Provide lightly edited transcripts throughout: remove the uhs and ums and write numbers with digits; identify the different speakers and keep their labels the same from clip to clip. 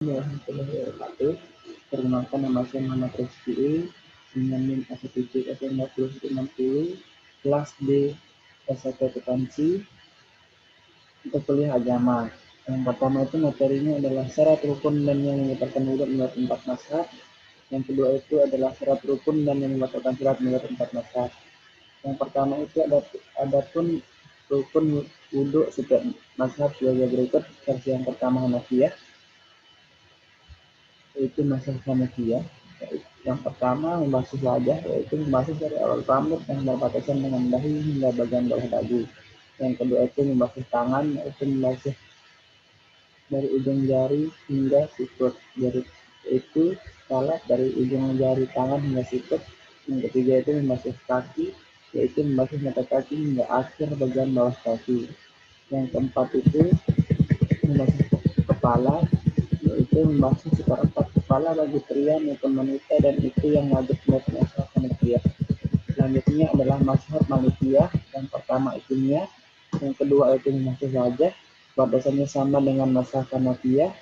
Speaker 1: Wabarakatuh. Perkenalkan nama saya Muhammad Rizky dengan NIM A1790 kelas D S1 Akuntansi untuk kuliah agama. Yang pertama itu materinya adalah syarat rukun dan yang membatalkan wudhu menurut 4 mazhab. Yang kedua itu adalah syarat rukun dan yang membatalkan salat menurut 4 mazhab. Yang pertama itu adapun rukun wudhu setiap mazhab sebagai berikut. Versi yang pertama Hanafiyah, yaitu mazhab Hanafiyah. Yang pertama membasuh wajah, yaitu membasuh dari awal rambut yang berbatasan dengan dahi hingga bagian bawah dagu. Yang kedua itu membasuh tangan, yaitu membasuh dari ujung jari hingga sikut. Jadi itu salah dari ujung jari tangan hingga sikut. Yang ketiga itu membasuh kaki, yaitu membasuh mata kaki hingga akhir bagian bawah kaki. Yang keempat itu membasuh kepala, yaitu membasuh seperempat kepala bagi pria maupun wanita, dan itu yang wajib menurut mazhab Hanafiyah. Selanjutnya adalah mazhab Malikiyah. Yang pertama itu niat, yang kedua itu membasuh wajah, batasannya sama dengan mazhab Hanafiyah,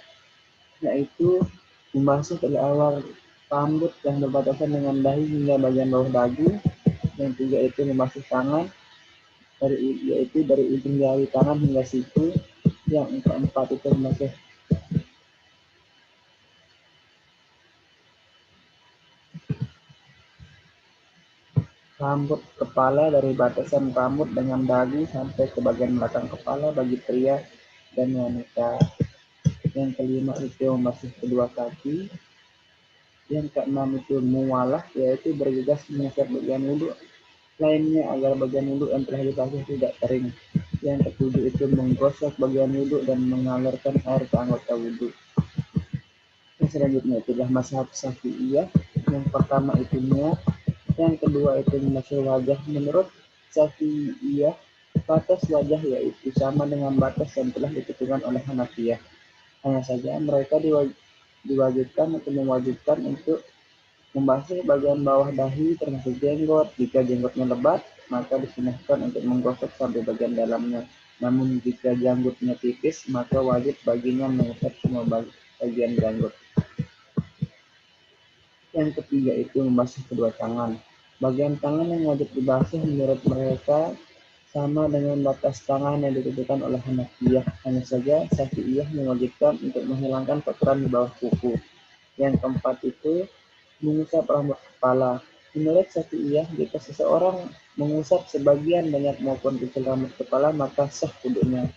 Speaker 1: yaitu membasuh dari awal rambut yang berbatasan dengan dahi hingga bagian bawah dagu. Yang ketiga itu membasuh tangan, yaitu dari ujung jari tangan hingga siku. Yang keempat itu membasuh rambut kepala dari batasan rambut dengan dagu sampai ke bagian belakang kepala bagi pria dan wanita. Yang kelima itu membasuh kedua kaki. Yang keenam itu muwalah, yaitu bergegas mengeser bagian wudhu lainnya agar bagian wudhu yang telah dibasuh tidak kering. Yang ketujuh itu menggosok bagian wudhu dan mengalirkan air ke anggota wudhu. Yang selanjutnya itu adalah mazhab Syafi'iyah. Yang pertama itu niat, yang kedua itu membasuh wajah. Menurut Syafi'iyah, batas wajah yaitu sama dengan batas yang telah ditentukan oleh Hanafiyah. Hanya saja mereka diwajibkan atau mewajibkan untuk membasuh bagian bawah dahi termasuk jenggot. Jika jenggotnya lebat, maka disunahkan untuk menggosok sampai bagian dalamnya. Namun jika janggutnya tipis, maka wajib baginya mengusap semua bagian janggut. Yang ketiga itu membasuh kedua tangan. Bagian tangan yang wajib dibasuh menurut mereka sama dengan batas tangan yang ditentukan oleh Hanafiyah. Hanya saja Syafi'iyah mewajibkan untuk menghilangkan kotoran di bawah kuku. Yang keempat itu mengusap rambut kepala. Menurut Syafi'iyah, jika seseorang mengusap sebagian banyak maupun kecil rambut kepala, maka sah wudunya.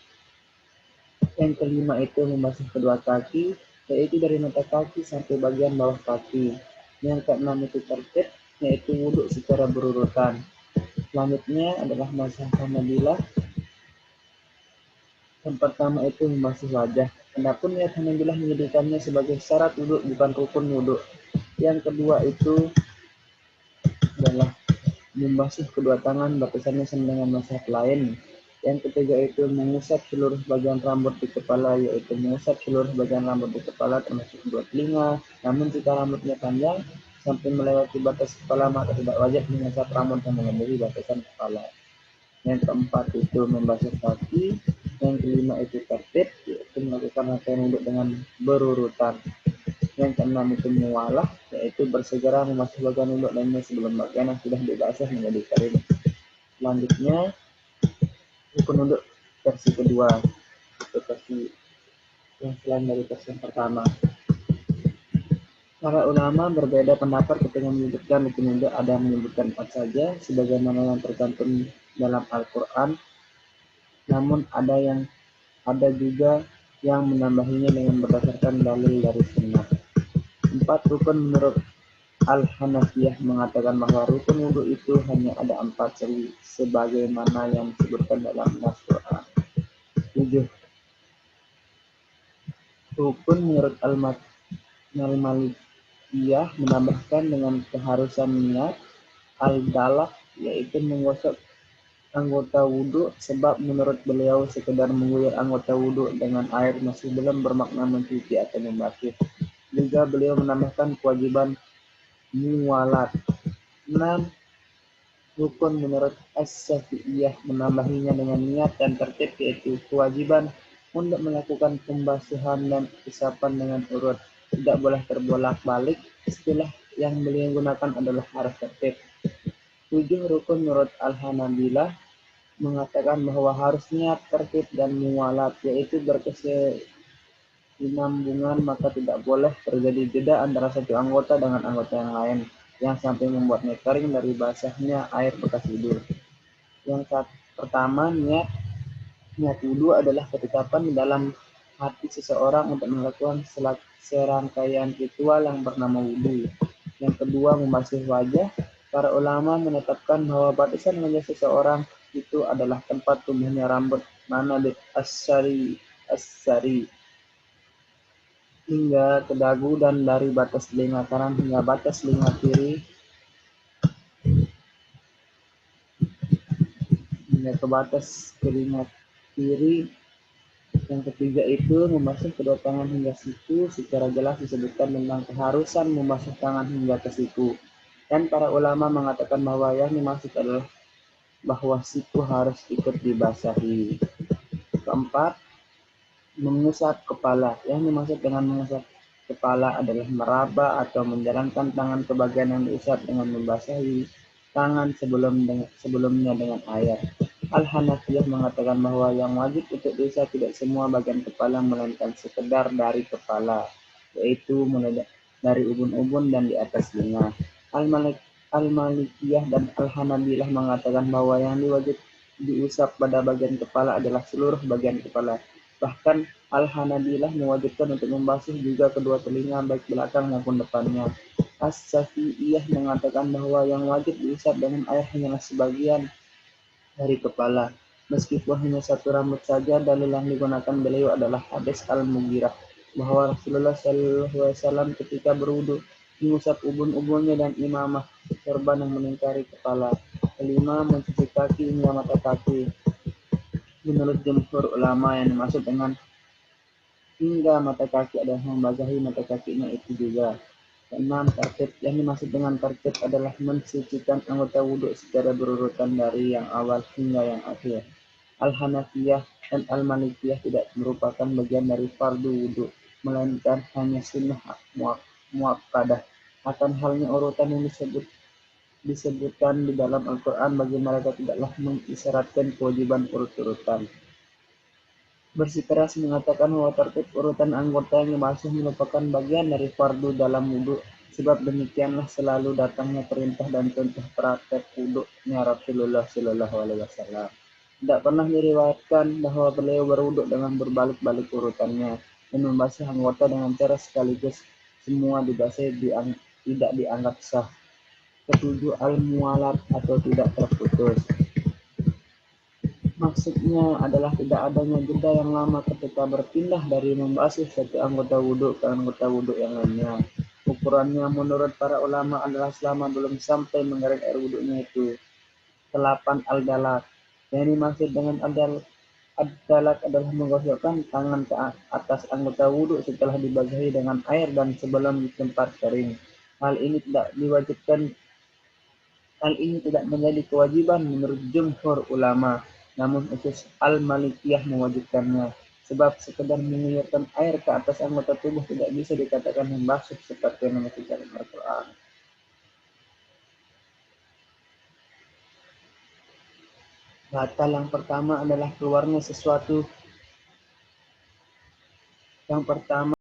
Speaker 1: Yang kelima itu membasuh kedua kaki, yaitu dari mata kaki sampai bagian bawah kaki. Yang keenam itu tertib, yaitu wudhu secara berurutan. Selanjutnya adalah mazhab Hanabilah. Yang pertama itu membasuh wajah. Adapun niat Hanabilah menjadikannya sebagai syarat wudhu, bukan rukun wudhu. Yang kedua itu adalah membasuh kedua tangan, batasannya sama dengan mazhab lain. Yang ketiga itu mengusap seluruh bagian rambut di kepala, yaitu mengusap seluruh bagian rambut di kepala termasuk kedua telinga. Namun jika rambutnya panjang sampai melewati batas kepala, maka tidak wajib mengusap rambut yang melebihi batasan kepala. Yang keempat itu membasuh kaki. Yang kelima itu tertib, yaitu melakukan rangkaian wudhu dengan berurutan. Yang keenam itu muwalah, yaitu bersegera membasuh bagian wudhu lainnya sebelum bagian yang sudah dibasuh menjadi kering. Selanjutnya rukun wudhu versi kedua, itu versi yang selain dari versi yang pertama. Para ulama berbeda pendapat ketika menyebutkan rukun wudhu. Ada yang menyebutkan 4 saja sebagaimana yang tercantum dalam Al-Quran, namun ada juga yang menambahinya dengan berdasarkan dalil dari sunnah. 4 rukun menurut Al-Hanafiyah mengatakan bahwa rukun wudhu itu hanya ada 4 sebagaimana yang disebutkan dalam nas Quran. 7 rukun menurut Al-Malikiyah menambahkan dengan keharusan niat al-dalak, yaitu menggosok anggota wudhu, sebab menurut beliau sekedar mengguyur anggota wudhu dengan air masih belum bermakna mencuci atau membasuh. Juga beliau menambahkan kewajiban muwalat. 6 rukun menurut As-Syafi'iyah menambahinya dengan niat dan tertib, yaitu kewajiban Untuk melakukan pembasuhan dan isapan dengan urut, tidak boleh terbolak-balik. Istilah yang beliau gunakan adalah araf tertib. 7 rukun menurut Al-Hanabilah mengatakan bahwa harus niat, tertib, dan muwalat, yaitu berkesinambungan, maka tidak boleh terjadi jeda antara satu anggota dengan anggota yang lain, yang sampai membuatnya kering dari basahnya air bekas wudhu. Yang pertama, niat. Niat wudhu adalah ketetapan di dalam hati seseorang untuk melakukan serangkaian ritual yang bernama wudhu. Yang kedua, membasuh wajah. Para ulama menetapkan bahwa batasan wajah seseorang itu adalah tempat tumbuhnya rambut manabit as-sari hingga ke dagu, dan dari batas telinga kanan hingga batas telinga kiri hingga ke batas telinga kiri. Yang ketiga itu membasuh kedua tangan hingga siku. Secara jelas disebutkan tentang keharusan membasuh tangan hingga ke siku. Dan para ulama mengatakan bahwa yang dimaksud adalah bahwa siku harus ikut dibasahi. Keempat, mengusap kepala. Yang dimaksud dengan mengusap kepala adalah meraba atau menjalankan tangan ke bagian yang diusap dengan membasahi tangan sebelumnya dengan air. Al-Hanafiyah mengatakan bahwa yang wajib untuk diusap tidak semua bagian kepala, melainkan sekedar dari kepala, yaitu mulai dari ubun-ubun dan di atas telinga. Al-Malikiyah dan Al-Hanabilah mengatakan bahwa yang diwajib diusap pada bagian kepala adalah seluruh bagian kepala. Bahkan Al-Hanabilah mewajibkan untuk membasuh juga kedua telinga, baik belakang maupun depannya. As-Syafi'iyah mengatakan bahwa yang wajib diusap dengan air hanyalah sebagian dari kepala, meskipun hanya satu rambut saja. Dalil yang digunakan beliau adalah hadis Al-Mughirah bahwa Rasulullah SAW ketika berwudu mengusap ubun-ubunnya dan imamah sorban yang melingkari kepala. Kelima, mencuci kaki hingga mata kaki. Menurut jumhur ulama, yang dimaksud dengan hingga mata kaki adalah membasahi mata kakinya itu juga. Keenam, tertib. Yang dimaksud dengan tertib adalah mensucikan anggota wudhu secara berurutan dari yang awal hingga yang akhir. Al-Hanafiyah dan Al-Malikiyah tidak merupakan bagian dari fardu wudhu, melainkan hanya sunnah muakkadah. Akan halnya urutan yang disebutkan di dalam Al-Quran, bagi mereka tidaklah mengisyaratkan kewajiban urut-urutan. Bersikeras mengatakan bahwa tertib urutan anggota yang dibasuh merupakan bagian dari fardu dalam wudhu, sebab demikianlah selalu datangnya perintah dan contoh praktek wudhunya Rasulullah SAW. Tidak pernah diriwayatkan bahwa beliau berwudhu dengan berbalik-balik urutannya dan membasuh anggota dengan cara sekaligus semua dibasahi tidak dianggap sah. Ketujuh, al-muwalat atau tidak terputus. Maksudnya adalah tidak adanya jeda yang lama ketika berpindah dari membasuh satu anggota wudhu ke anggota wudhu yang lainnya. Ukurannya menurut para ulama adalah selama belum sampai mengering air wudhunya itu. 8. Al-dalat. Yang dimaksud dengan ad-dalat adalah menggosokkan tangan ke atas anggota wudhu setelah dibasahi dengan air dan sebelum di tempat kering. Hal ini tidak menjadi kewajiban menurut jumhur ulama, namun khusus Al-Malikiyah mewajibkannya, sebab sekedar mengalirkan air ke atas anggota tubuh tidak bisa dikatakan membasuh seperti yang disebutkan Al-Quran. Batal yang pertama adalah keluarnya sesuatu. Yang pertama